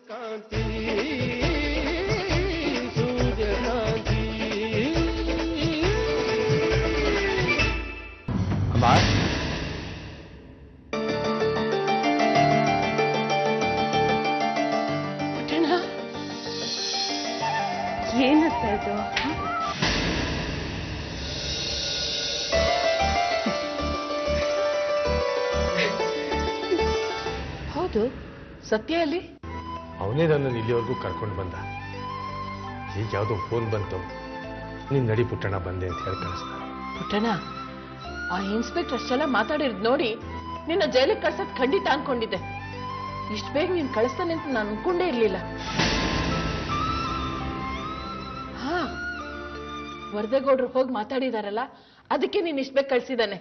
ಕಾಂತಿ ಸೂರ್ಯಕಾಂತಿ ಅಮ್ಮ ಏನತ್ತ ಇದು? ಹೌದು, ಸತ್ಯ ಅಲ್ಲಿ? ಅವನೇ ನನ್ನನ್ನು ಇಲ್ಲಿವರೆಗೂ ಕರ್ಕೊಂಡು ಬಂದ. ಈಗ ಯಾವುದೋ ಫೋನ್ ಬಂತು, ನೀನ್ ನಡಿ ಪುಟ್ಟಣ ಬಂದೆ ಅಂತ ಹೇಳಿ ಕಳಿಸ್ದ. ಪುಟ್ಟಣ, ಆ ಇನ್ಸ್ಪೆಕ್ಟರ್ ಅಷ್ಟೆಲ್ಲ ಮಾತಾಡಿರೋದು ನೋಡಿ ನಿನ್ನ ಜೈಲಿಗೆ ಕಳ್ಸೋದ್ ಖಂಡಿತ ಅನ್ಕೊಂಡಿದ್ದೆ. ಇಷ್ಟು ಬೇಗ ನೀನ್ ಕಳಿಸ್ತಾನೆ ಅಂತ ನಾನು ಅನ್ಕೊಂಡೇ ಇರ್ಲಿಲ್ಲ. ಹಾ, ವರದೇಗೌಡ್ರು ಹೋಗಿ ಮಾತಾಡಿದಾರಲ್ಲ, ಅದಕ್ಕೆ ನೀನ್ ಇಷ್ಟ ಬೇಗ ಕಳ್ಸಿದಾನೆ.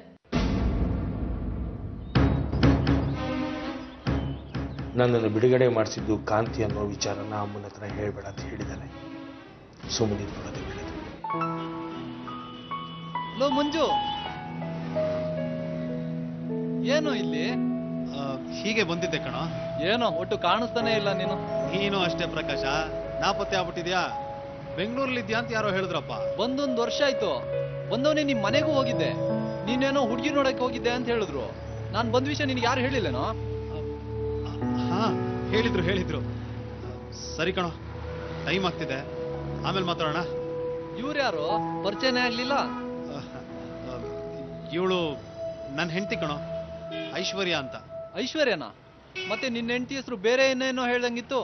ನನ್ನನ್ನು ಬಿಡುಗಡೆ ಮಾಡಿಸಿದ್ದು ಕಾಂತಿ ಅನ್ನೋ ವಿಚಾರನ ಅಮ್ಮನ ಹತ್ರ ಹೇಳ್ಬೇಡ ಅಂತ ಹೇಳಿದ್ದಾನೆ. ಸುಮ್ಮನೆ ನೋಡೋದು ಒಳ್ಳೇದು. ಲೋ ಮಂಜು, ಏನು ಇಲ್ಲಿ? ಹೀಗೆ ಬಂದಿದ್ದೆ ಕಣ. ಏನೋ ಒಟ್ಟು ಕಾಣಿಸ್ತಾನೆ ಇಲ್ಲ ನೀನು. ನೀನು ಅಷ್ಟೇ ಪ್ರಕಾಶ, ನಾಪತ್ತೆ ಆಗ್ಬಿಟ್ಟಿದ್ಯಾ. ಬೆಂಗಳೂರಲ್ಲಿ ಇದ್ಯಾ ಅಂತ ಯಾರೋ ಹೇಳಿದ್ರಪ್ಪ. ಬಂದೊಂದು ವರ್ಷ ಆಯ್ತು. ಬಂದವನೇ ನಿಮ್ ಮನೆಗೂ ಹೋಗಿದ್ದೆ. ನೀನೇನೋ ಹುಡುಗಿ ನೋಡಕ್ ಹೋಗಿದ್ದೆ ಅಂತ ಹೇಳಿದ್ರು. ನಾನ್ ಬಂದ ವಿಷಯ ನಿನ್ಗೆ ಯಾರು ಹೇಳಿಲ್ಲೇನೋ? ಹಾ, ಹೇಳಿದ್ರು. ಸರಿ ಕಣೋ, ಟೈಮ್ ಆಗ್ತಿದೆ, ಆಮೇಲೆ ಮಾತಾಡೋಣ. ಇವ್ರು ಯಾರು? ಪರಿಚಯನೇ ಆಗ್ಲಿಲ್ಲ. ಇವಳು ನನ್ನ ಹೆಂಡತಿ ಕಣೋ, ಐಶ್ವರ್ಯ ಅಂತ. ಐಶ್ವರ್ಯನಾ? ಮತ್ತೆ ನಿನ್ನ ಹೆಂಡತಿ ಹೆಸರು ಬೇರೆ ಏನೇನೋ ಹೇಳ್ದಂಗಿತ್ತು.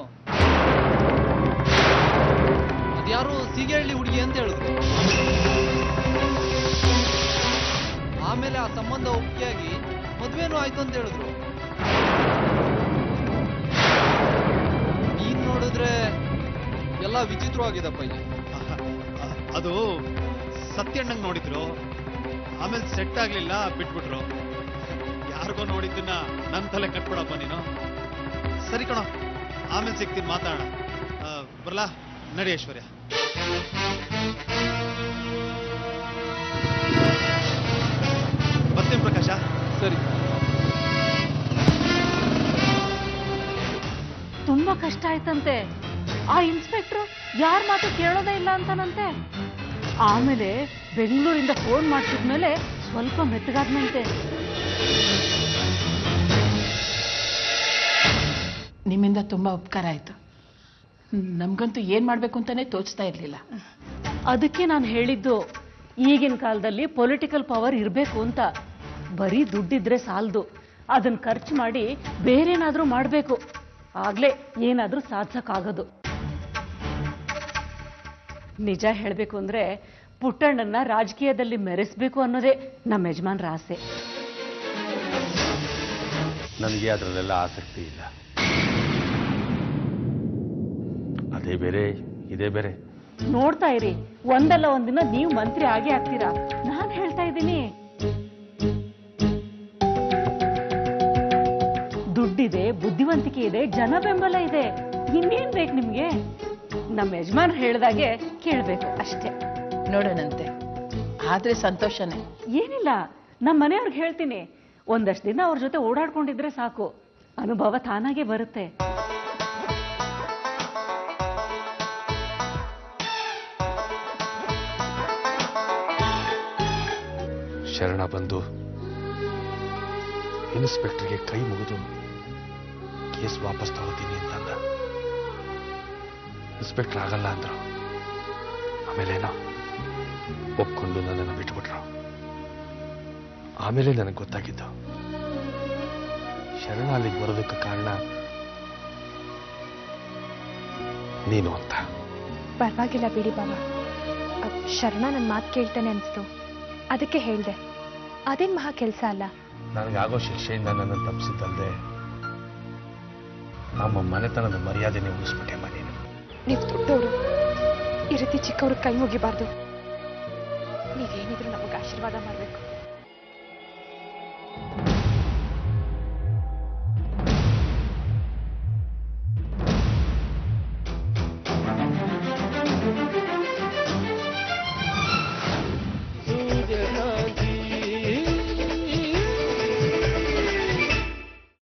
ಅದ್ಯಾರು ಸೀಗೆಹಳ್ಳಿ ಹುಡುಗಿ ಅಂತ ಹೇಳಿದ್ರು. ಆಮೇಲೆ ಆ ಸಂಬಂಧ ಒಪ್ಪಿಗೆಯಾಗಿ ಮದ್ವೆನೂ ಆಯ್ತು ಅಂತ ಹೇಳಿದ್ರು. ನೀನ್ ನೋಡಿದ್ರೆ ಎಲ್ಲ ವಿಚಿತ್ರವಾಗಿದಪ್ಪ ಇಲ್ಲಿ. ಅದು ಸತ್ಯಣ್ಣಂಗ್ ನೋಡಿದ್ರು, ಆಮೇಲೆ ಸೆಟ್ ಆಗ್ಲಿಲ್ಲ, ಬಿಟ್ಬಿಟ್ರು. ಯಾರಿಗೋ ನೋಡಿದ್ದನ್ನ ನನ್ನ ತಲೆ ಕಟ್ಬಿಡಪ್ಪ ನೀನು. ಸರಿ ಕಣೋ, ಆಮೇಲೆ ಸಿಗ್ತೀನಿ, ಮಾತಾಡೋಣ. ಬರ್ಲಾ? ನಡಿ ಐಶ್ವರ್ಯ. ಬರ್ತೀನಿ ಪ್ರಕಾಶ. ಸರಿ. ತುಂಬಾ ಕಷ್ಟ ಆಯ್ತಂತೆ. ಆ ಇನ್ಸ್ಪೆಕ್ಟರ್ ಯಾರ ಮಾತು ಕೇಳೋದೇ ಇಲ್ಲ ಅಂತಾನಂತೆ. ಆಮೇಲೆ ಬೆಂಗಳೂರಿಂದ ಫೋನ್ ಮಾಡಿಸಿದ್ಮೇಲೆ ಸ್ವಲ್ಪ ಮೆತ್ತಗಾದ್ನಂತೆ. ನಿಮ್ಮಿಂದ ತುಂಬಾ ಉಪಕಾರ ಆಯ್ತು. ನಮ್ಗಂತೂ ಏನ್ ಮಾಡ್ಬೇಕು ಅಂತಾನೆ ತೋಚ್ತಾ ಇರ್ಲಿಲ್ಲ. ಅದಕ್ಕೆ ನಾನು ಹೇಳಿದ್ದು, ಈಗಿನ ಕಾಲದಲ್ಲಿ ಪೊಲಿಟಿಕಲ್ ಪವರ್ ಇರಬೇಕು ಅಂತ. ಬರೀ ದುಡ್ಡಿದ್ರೆ ಸಾಲದು, ಅದನ್ನ ಖರ್ಚು ಮಾಡಿ ಬೇರೇನಾದ್ರೂ ಮಾಡಬೇಕು. ಆಗ್ಲೇ ಏನಾದ್ರೂ ಸಾಧಿಸಕ್ಕಾಗೋದು. ನಿಜ ಹೇಳ್ಬೇಕು ಅಂದ್ರೆ ಪುಟ್ಟಣ್ಣನ್ನ ರಾಜಕೀಯದಲ್ಲಿ ಮೆರೆಸ್ಬೇಕು ಅನ್ನೋದೇ ನಮ್ಮ ಯಜಮಾನ್ರ ಆಸೆ. ನನಗೆ ಅದರಲ್ಲೆಲ್ಲ ಆಸಕ್ತಿ ಇಲ್ಲ. ಅದೇ ಬೇರೆ, ಇದೇ ಬೇರೆ. ನೋಡ್ತಾ ಇರಿ, ಒಂದಲ್ಲ ಒಂದಿನ ನೀವು ಮಂತ್ರಿ ಆಗೇ ಆಗ್ತೀರಾ. ನಾನ್ ಹೇಳ್ತಾ ಇದ್ದೀನಿ. ದುಡ್ಡಿದೆ, ಬುದ್ಧಿವಂತಿಕೆ ಇದೆ, ಜನ ಬೆಂಬಲ ಇದೆ. ಇನ್ನೇನ್ ಬೇಕು ನಿಮ್ಗೆ? ನಮ್ಮ ಯಜಮಾನ್ ಹೇಳ್ದಾಗೆ ಕೇಳ್ಬೇಕು ಅಷ್ಟೇ. ನೋಡೋಣಂತೆ, ಆದ್ರೆ ಸಂತೋಷನೇ. ಏನಿಲ್ಲ, ನಮ್ಮ ಮನೆಯವ್ರಿಗೆ ಹೇಳ್ತೀನಿ. ಒಂದಷ್ಟು ದಿನ ಅವ್ರ ಜೊತೆ ಓಡಾಡ್ಕೊಂಡಿದ್ರೆ ಸಾಕು, ಅನುಭವ ತಾನಾಗೆ ಬರುತ್ತೆ. ಶರಣ ಬಂದು ಇನ್ಸ್ಪೆಕ್ಟರ್ಗೆ ಕೈ ಮುಗಿದು ಕೇಸ್ ವಾಪಸ್ ತಗೋತೀನಿ ಅಂತಂದ. ಇನ್ಸ್ಪೆಕ್ಟರ್ ಆಗಲ್ಲ ಅಂದ್ರು. ಆಮೇಲೇನೋ ಒಪ್ಕೊಂಡು ನನ್ನನ್ನು ಬಿಟ್ಬಿಟ್ರು. ಆಮೇಲೆ ನನಗೆ ಗೊತ್ತಾಗಿದ್ದು ಶರಣ ಅಲ್ಲಿಗೆ ಬರೋದಕ್ಕೆ ಕಾರಣ ನೀನು ಅಂತ. ಪರವಾಗಿಲ್ಲ ಬಿಡಿ ಬಾಬಾ. ಶರಣ ನನ್ನ ಮಾತು ಕೇಳ್ತಾನೆ ಅನಿಸ್ತು, ಅದಕ್ಕೆ ಹೇಳ್ದೆ. ಅದೇನ್ ಮಹಾ ಕೆಲಸ ಅಲ್ಲ. ನನಗಾಗೋ ಶಿಕ್ಷೆಯಿಂದ ನನ್ನನ್ನು ತಪ್ಪಿಸಿದ್ದಲ್ಲದೆ ನಮ್ಮ ಮನೆತನದ ಮರ್ಯಾದೆನೇ ಉಳಿಸ್ಬಿಟ್ಟೆಮ್ಮ ನೀನು. ನೀವು ದೊಡ್ಡವರು, ಈ ರೀತಿ ಚಿಕ್ಕವ್ರಿಗೆ ಕೈ ಮುಗಿಬಾರ್ದು. ನೀವೇನಿದ್ರು ನಮಗೆ ಆಶೀರ್ವಾದ ಮಾಡಬೇಕು.